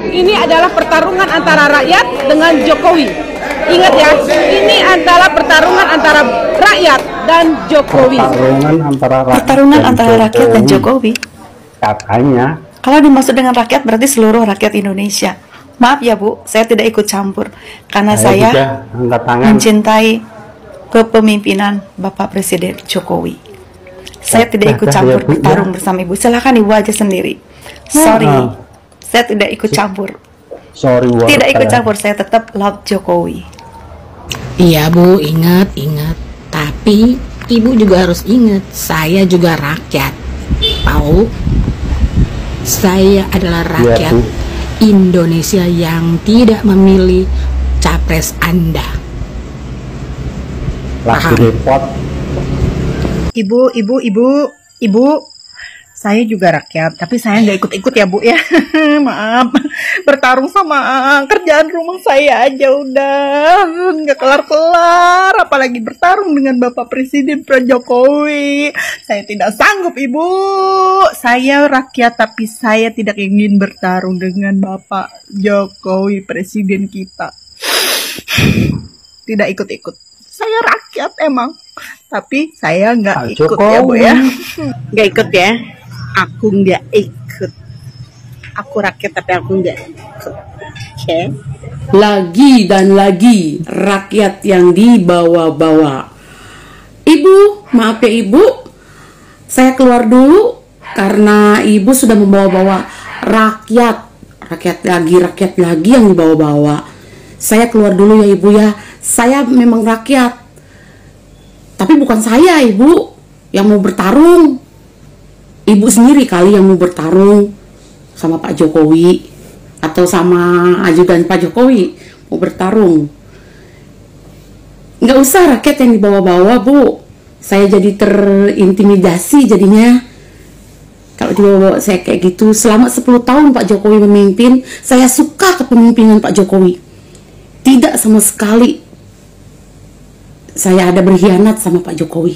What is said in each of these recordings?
Ini adalah pertarungan antara rakyat dengan Jokowi. Ingat ya, ini adalah pertarungan antara rakyat dan Jokowi. Pertarungan antara rakyat dan Jokowi. Katanya. Kalau dimaksud dengan rakyat berarti seluruh rakyat Indonesia. Maaf ya Bu, saya tidak ikut campur karena saya mencintai kepemimpinan Bapak Presiden Jokowi. Saya tidak ikut campur bertarung bersama Ibu. Silakan Ibu aja sendiri. Sorry, saya tidak ikut campur. Tidak ikut campur, saya tetap love Jokowi. Iya Bu, ingat. Tapi Ibu juga harus ingat, saya juga rakyat. Tahu? Saya adalah rakyat Indonesia yang tidak memilih capres Anda. Lagi repot. Ibu, saya juga rakyat, tapi saya nggak ikut-ikut ya Bu ya. Maaf, bertarung sama kerjaan rumah saya aja udah nggak kelar-kelar, apalagi bertarung dengan Bapak Presiden Jokowi. Saya tidak sanggup Ibu. Saya rakyat, tapi saya tidak ingin bertarung dengan Bapak Jokowi Presiden kita. Tidak ikut-ikut. Saya rakyat emang, tapi saya nggak ikut ya Bu ya. Nggak ikut ya. Aku nggak ikut. Aku rakyat tapi aku nggak ikut. Oke. Lagi dan lagi rakyat yang dibawa-bawa. Ibu, maaf ya Ibu, saya keluar dulu karena Ibu sudah membawa-bawa rakyat lagi yang dibawa-bawa. Saya keluar dulu ya Ibu ya. Saya memang rakyat, tapi bukan saya Ibu yang mau bertarung. Ibu sendiri kali yang mau bertarung sama Pak Jokowi atau sama ajudan Pak Jokowi mau bertarung. Nggak usah rakyat yang dibawa-bawa Bu. Saya jadi terintimidasi jadinya kalau dibawa-bawa saya kayak gitu. Selama 10 tahun Pak Jokowi memimpin, saya suka kepemimpinan Pak Jokowi. Tidak sama sekali saya ada berkhianat sama Pak Jokowi.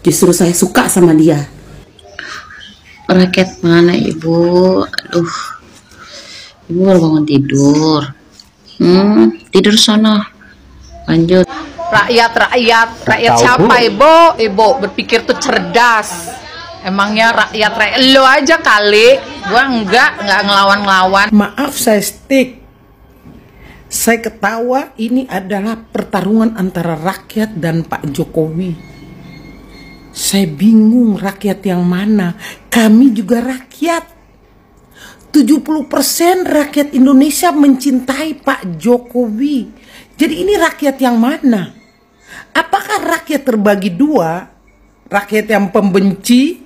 Justru saya suka sama dia. Rakyat mana Ibu? Aduh, Ibu baru bangun tidur. Tidur sono. Lanjut. Rakyat siapa Ibu? Ibu berpikir tuh cerdas. Emangnya rakyat lo aja kali. Gua enggak ngelawan-ngelawan. Maaf saya stick. Saya ketawa, ini adalah pertarungan antara rakyat dan Pak Jokowi. Saya bingung rakyat yang mana. Kami juga rakyat. 70% rakyat Indonesia mencintai Pak Jokowi. Jadi ini rakyat yang mana? Apakah rakyat terbagi dua? Rakyat yang pembenci,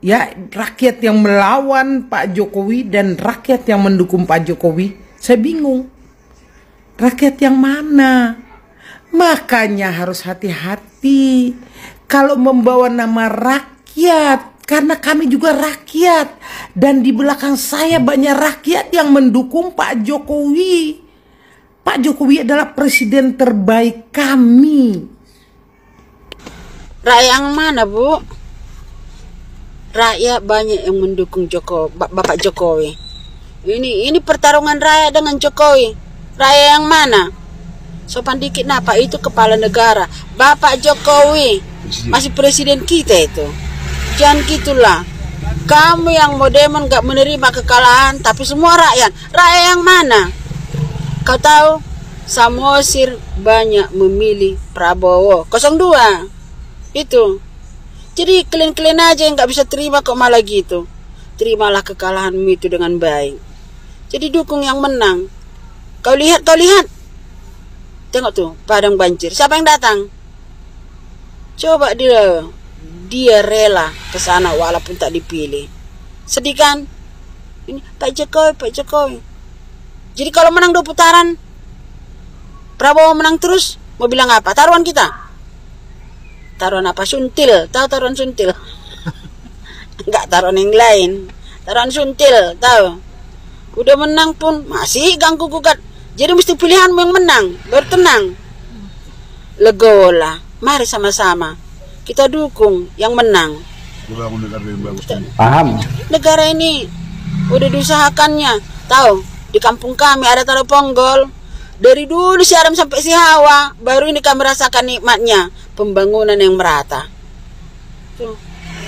ya, rakyat yang melawan Pak Jokowi dan rakyat yang mendukung Pak Jokowi? Saya bingung. Rakyat yang mana? Makanya harus hati-hati kalau membawa nama rakyat, karena kami juga rakyat dan di belakang saya banyak rakyat yang mendukung Pak Jokowi. Pak Jokowi adalah presiden terbaik kami. Rakyat yang mana Bu? Rakyat banyak yang mendukung Bapak Jokowi. Ini pertarungan rakyat dengan Jokowi. Rakyat yang mana? Sopan dikit napa, itu kepala negara. Bapak Jokowi masih presiden kita itu. Jangan gitulah. Kamu yang mau demon gak menerima kekalahan, tapi semua rakyat. Rakyat yang mana? Kau tahu, Samosir banyak memilih Prabowo 02. Itu. Jadi kalian aja yang gak bisa terima kok malah gitu. Terimalah kekalahanmu itu dengan baik. Jadi dukung yang menang. Kau lihat. Tengok tuh, padang banjir. Siapa yang datang? Coba dia rela ke sana walaupun tak dipilih. Sedih kan? Ini Pak Jokowi. Jadi kalau menang 2 putaran, Prabowo menang terus, mau bilang apa? Taruhan kita. Taruhan apa? Suntil. Tahu taruhan suntil? Enggak, taruhan yang lain. Taruhan suntil, tahu? Udah menang pun masih ganggu gugat. Jadi mesti pilihanmu yang menang, baru tenang. Legowo lah, mari sama-sama kita dukung yang menang. Paham? Negara ini udah diusahakannya. Tahu, di kampung kami ada Tanah Ponggol. Dari dulu si Adam sampai si Hawa, baru ini kami merasakan nikmatnya pembangunan yang merata. Tuh.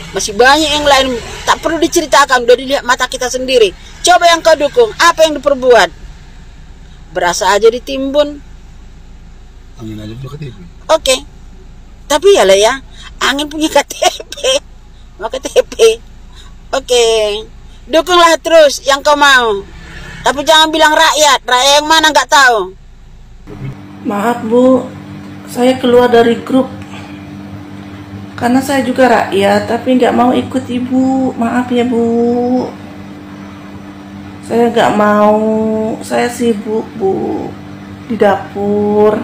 Masih banyak yang lain, tak perlu diceritakan, udah dilihat mata kita sendiri. Coba yang kau dukung, apa yang diperbuat? Berasa aja ditimbun. Angin aja punya KTP. Oke. Tapi ya lah ya, angin punya KTP. Mau KTP. Oke. Dukunglah terus yang kau mau. Tapi jangan bilang rakyat yang mana nggak tahu. Maaf Bu, saya keluar dari grup karena saya juga rakyat tapi nggak mau ikut Ibu. Maaf ya Bu, saya nggak mau, saya sibuk Bu di dapur,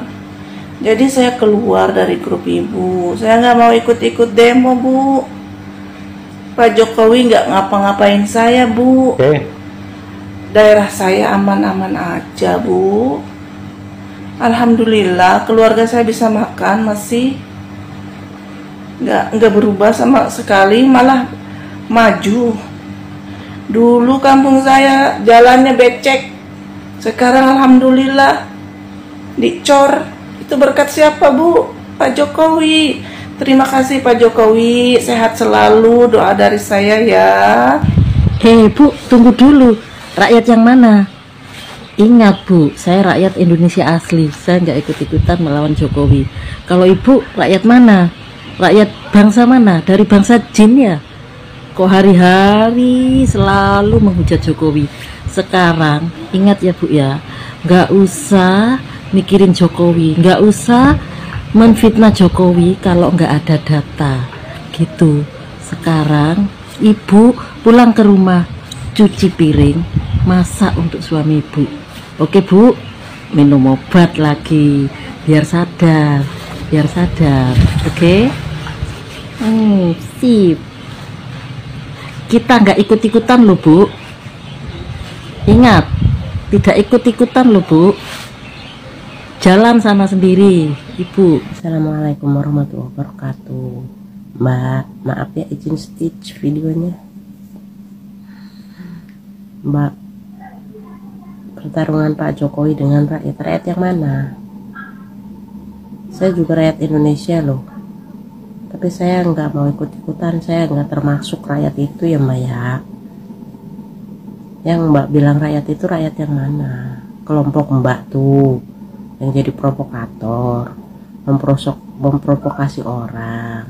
jadi saya keluar dari grup Ibu. Saya nggak mau ikut-ikut demo Bu. Pak Jokowi nggak ngapa-ngapain saya Bu. Daerah saya aman-aman aja Bu. Alhamdulillah keluarga saya bisa makan, masih nggak berubah sama sekali, malah maju. Dulu kampung saya jalannya becek, sekarang alhamdulillah dicor. Itu berkat siapa Bu? Pak Jokowi. Terima kasih Pak Jokowi, sehat selalu, doa dari saya ya. Bu, tunggu dulu, rakyat yang mana? Ingat Bu, saya rakyat Indonesia asli, saya nggak ikut-ikutan melawan Jokowi. Kalau Ibu rakyat mana? Rakyat bangsa mana? Dari bangsa jin ya? Kok hari-hari selalu menghujat Jokowi? Sekarang ingat ya Bu ya, nggak usah mikirin Jokowi, nggak usah menfitnah Jokowi kalau nggak ada data gitu. Sekarang Ibu pulang ke rumah, cuci piring, masak untuk suami Ibu. Oke Bu, minum obat lagi biar sadar, oke? Sip. Kita nggak ikut-ikutan loh Bu. Ingat, tidak ikut-ikutan loh Bu. Jalan sana sendiri, Ibu. Assalamualaikum warahmatullahi wabarakatuh. Mbak, maaf ya izin stitch videonya. Mbak, pertarungan Pak Jokowi dengan rakyat yang mana? Saya juga rakyat Indonesia loh, tapi saya nggak mau ikut-ikutan. Saya nggak termasuk rakyat itu ya Mbak ya. Yang Mbak bilang rakyat itu rakyat yang mana? Kelompok Mbak tuh yang jadi provokator, memprovokasi orang,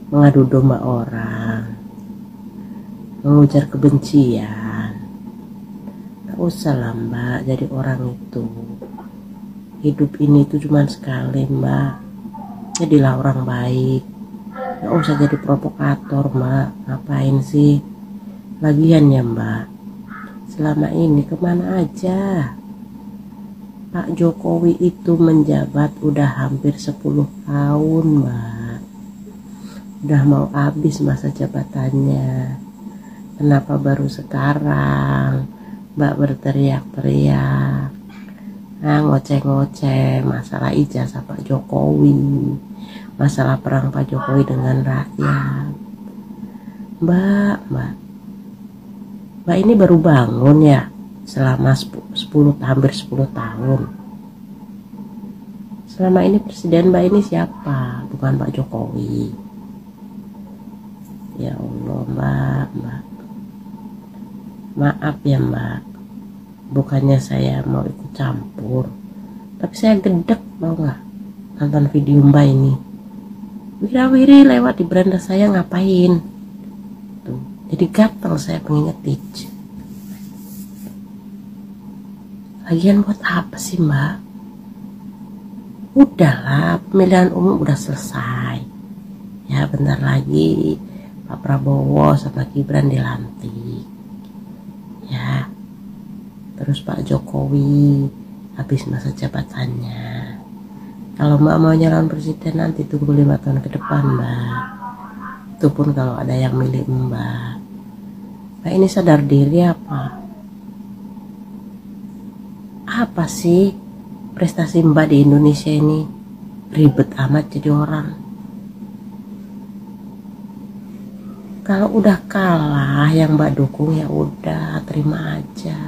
mengadu domba orang, mengujar kebencian. Gak usah lah Mbak jadi orang itu. Hidup ini tuh cuma sekali Mbak. Jadilah orang baik. Gak usah jadi provokator Mbak. Ngapain sih? Lagian ya Mbak, selama ini kemana aja? Pak Jokowi itu menjabat udah hampir 10 tahun Mbak. Udah mau habis masa jabatannya. Kenapa baru sekarang Mbak berteriak-teriak, ngoceh-ngoceh masalah ijazah Pak Jokowi, masalah perang Pak Jokowi dengan rakyat? Mbak ini baru bangun ya selama hampir 10 tahun. Selama ini presiden Mbak ini siapa? Bukan Pak Jokowi. Ya Allah Mbak. Maaf ya Mbak, bukannya saya mau ikut campur, tapi saya gedek mau nggak nonton video Mbak ini. Wirawiri lewat di beranda saya ngapain tuh, jadi gatel saya pengen nge-teach. Lagian buat apa sih Mbak? Udahlah, pemilihan umum udah selesai ya, bentar lagi Pak Prabowo sama Gibran dilantik ya, terus Pak Jokowi habis masa jabatannya. Kalau Mbak mau nyalon presiden nanti tunggu 5 tahun ke depan Mbak. Itu pun kalau ada yang milih Mbak. Mbak ini sadar diri apa? Apa sih prestasi Mbak di Indonesia ini? Ribet amat jadi orang. Kalau udah kalah yang Mbak dukung ya udah terima aja.